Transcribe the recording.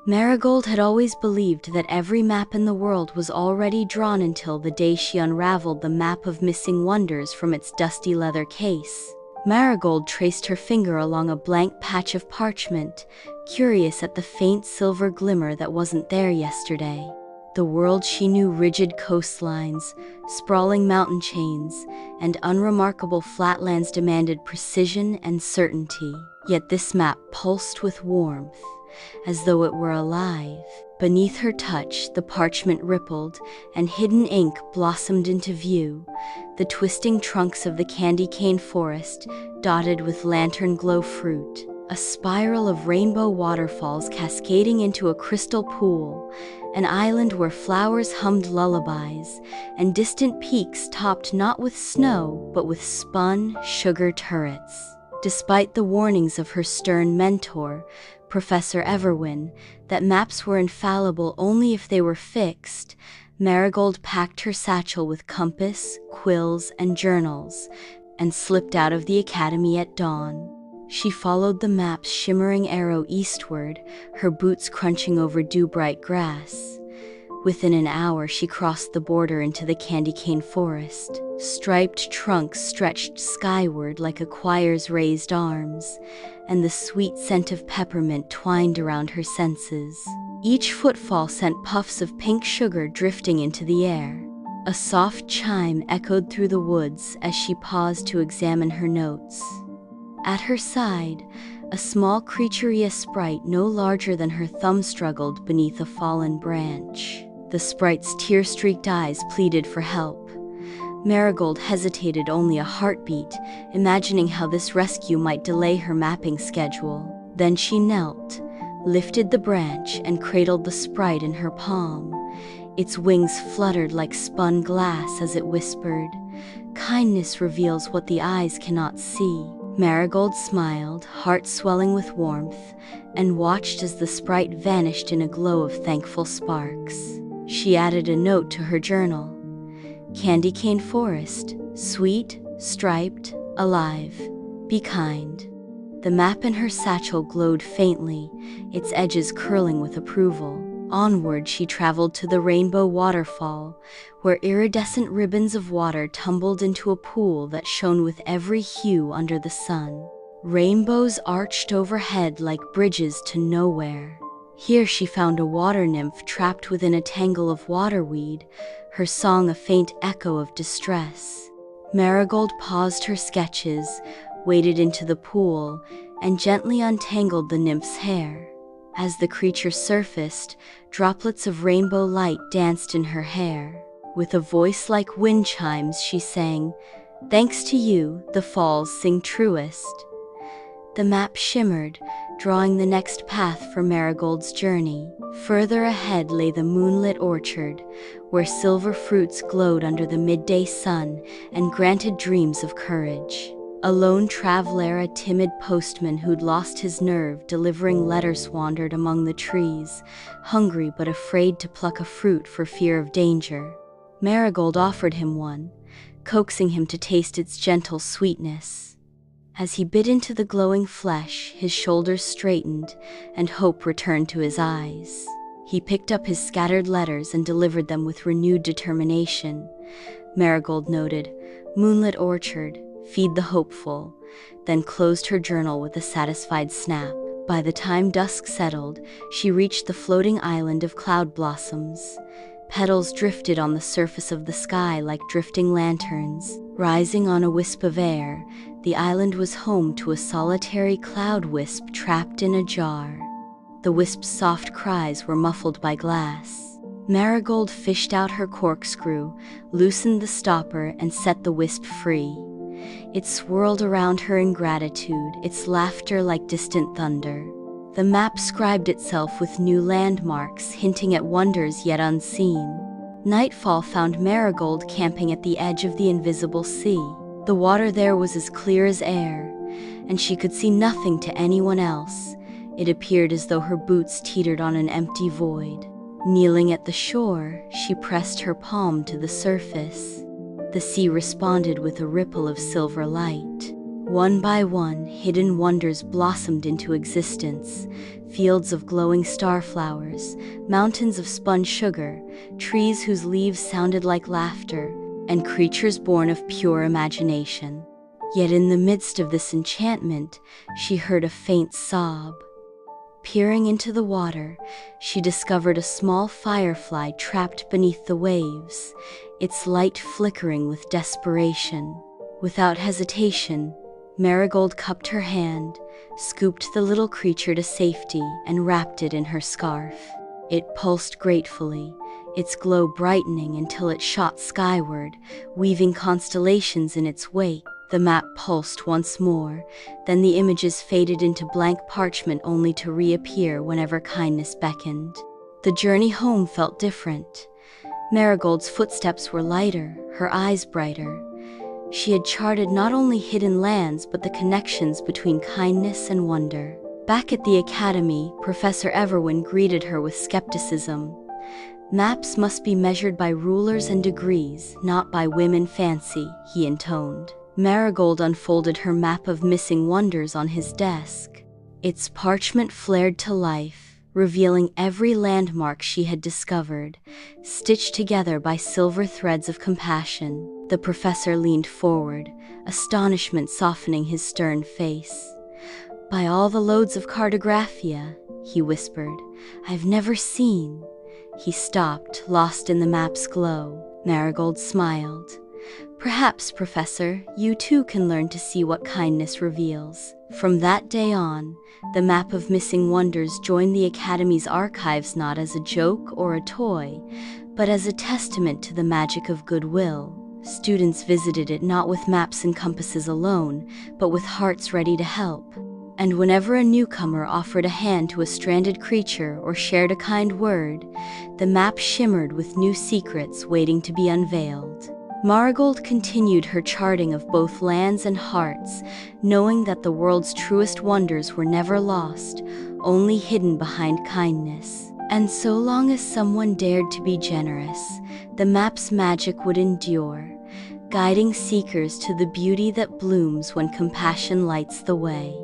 Marigold had always believed that every map in the world was already drawn until the day she unraveled the map of missing wonders from its dusty leather case. Marigold traced her finger along a blank patch of parchment, curious at the faint silver glimmer that wasn't there yesterday. The world she knew, rigid coastlines, sprawling mountain chains, and unremarkable flatlands, demanded precision and certainty. Yet this map pulsed with warmth, as though it were alive. Beneath her touch, the parchment rippled, and hidden ink blossomed into view. The twisting trunks of the candy cane forest, dotted with lantern glow fruit. A spiral of rainbow waterfalls cascading into a crystal pool. An island where flowers hummed lullabies, and distant peaks topped not with snow, but with spun sugar turrets. Despite the warnings of her stern mentor, Professor Everwin, that maps were infallible only if they were fixed, Marigold packed her satchel with compass, quills, and journals, and slipped out of the academy at dawn. She followed the map's shimmering arrow eastward, her boots crunching over dew-bright grass. Within an hour, she crossed the border into the candy cane forest. Striped trunks stretched skyward like a choir's raised arms, and the sweet scent of peppermint twined around her senses. Each footfall sent puffs of pink sugar drifting into the air. A soft chime echoed through the woods as she paused to examine her notes. At her side, a small creaturey sprite no larger than her thumb struggled beneath a fallen branch. The sprite's tear-streaked eyes pleaded for help. Marigold hesitated only a heartbeat, imagining how this rescue might delay her mapping schedule. Then she knelt, lifted the branch, and cradled the sprite in her palm. Its wings fluttered like spun glass as it whispered, "Kindness reveals what the eyes cannot see." Marigold smiled, heart swelling with warmth, and watched as the sprite vanished in a glow of thankful sparks. She added a note to her journal. "Candy cane forest, sweet, striped, alive. Be kind." The map in her satchel glowed faintly, its edges curling with approval. Onward she traveled to the rainbow waterfall, where iridescent ribbons of water tumbled into a pool that shone with every hue under the sun. Rainbows arched overhead like bridges to nowhere. Here she found a water nymph trapped within a tangle of waterweed, her song a faint echo of distress. Marigold paused her sketches, waded into the pool, and gently untangled the nymph's hair. As the creature surfaced, droplets of rainbow light danced in her hair. With a voice like wind chimes, she sang, "Thanks to you, the falls sing truest." The map shimmered, drawing the next path for Marigold's journey. Further ahead lay the moonlit orchard, where silver fruits glowed under the midday sun and granted dreams of courage. A lone traveler, a timid postman who'd lost his nerve delivering letters, wandered among the trees, hungry but afraid to pluck a fruit for fear of danger. Marigold offered him one, coaxing him to taste its gentle sweetness. As he bit into the glowing flesh, his shoulders straightened, and hope returned to his eyes. He picked up his scattered letters and delivered them with renewed determination. Marigold noted, "Moonlit orchard, feed the hopeful," then closed her journal with a satisfied snap. By the time dusk settled, she reached the floating island of cloud blossoms. Petals drifted on the surface of the sky like drifting lanterns. Rising on a wisp of air, the island was home to a solitary cloud wisp trapped in a jar. The wisp's soft cries were muffled by glass. Marigold fished out her corkscrew, loosened the stopper, and set the wisp free. It swirled around her in gratitude, its laughter like distant thunder. The map scribed itself with new landmarks, hinting at wonders yet unseen. Nightfall found Marigold camping at the edge of the invisible sea. The water there was as clear as air, and she could see nothing to anyone else. It appeared as though her boots teetered on an empty void. Kneeling at the shore, she pressed her palm to the surface. The sea responded with a ripple of silver light. One by one, hidden wonders blossomed into existence. Fields of glowing starflowers, mountains of spun sugar, trees whose leaves sounded like laughter, and creatures born of pure imagination. Yet in the midst of this enchantment, she heard a faint sob. Peering into the water, she discovered a small firefly trapped beneath the waves, its light flickering with desperation. Without hesitation, Marigold cupped her hand, scooped the little creature to safety, and wrapped it in her scarf. It pulsed gratefully, its glow brightening until it shot skyward, weaving constellations in its wake. The map pulsed once more, then the images faded into blank parchment only to reappear whenever kindness beckoned. The journey home felt different. Marigold's footsteps were lighter, her eyes brighter. She had charted not only hidden lands but the connections between kindness and wonder. Back at the academy, Professor Everwin greeted her with skepticism. Maps must be measured by rulers and degrees, not by whim and fancy, he intoned. Marigold unfolded her map of missing wonders on his desk. Its parchment flared to life, revealing every landmark she had discovered, stitched together by silver threads of compassion. The professor leaned forward, astonishment softening his stern face. "By all the loads of cartographia," he whispered, "I've never seen." He stopped, lost in the map's glow. Marigold smiled. "Perhaps, Professor, you too can learn to see what kindness reveals." From that day on, the map of missing wonders joined the Academy's archives not as a joke or a toy, but as a testament to the magic of goodwill. Students visited it not with maps and compasses alone, but with hearts ready to help. And whenever a newcomer offered a hand to a stranded creature or shared a kind word, the map shimmered with new secrets waiting to be unveiled. Marigold continued her charting of both lands and hearts, knowing that the world's truest wonders were never lost, only hidden behind kindness. And so long as someone dared to be generous, the map's magic would endure, guiding seekers to the beauty that blooms when compassion lights the way.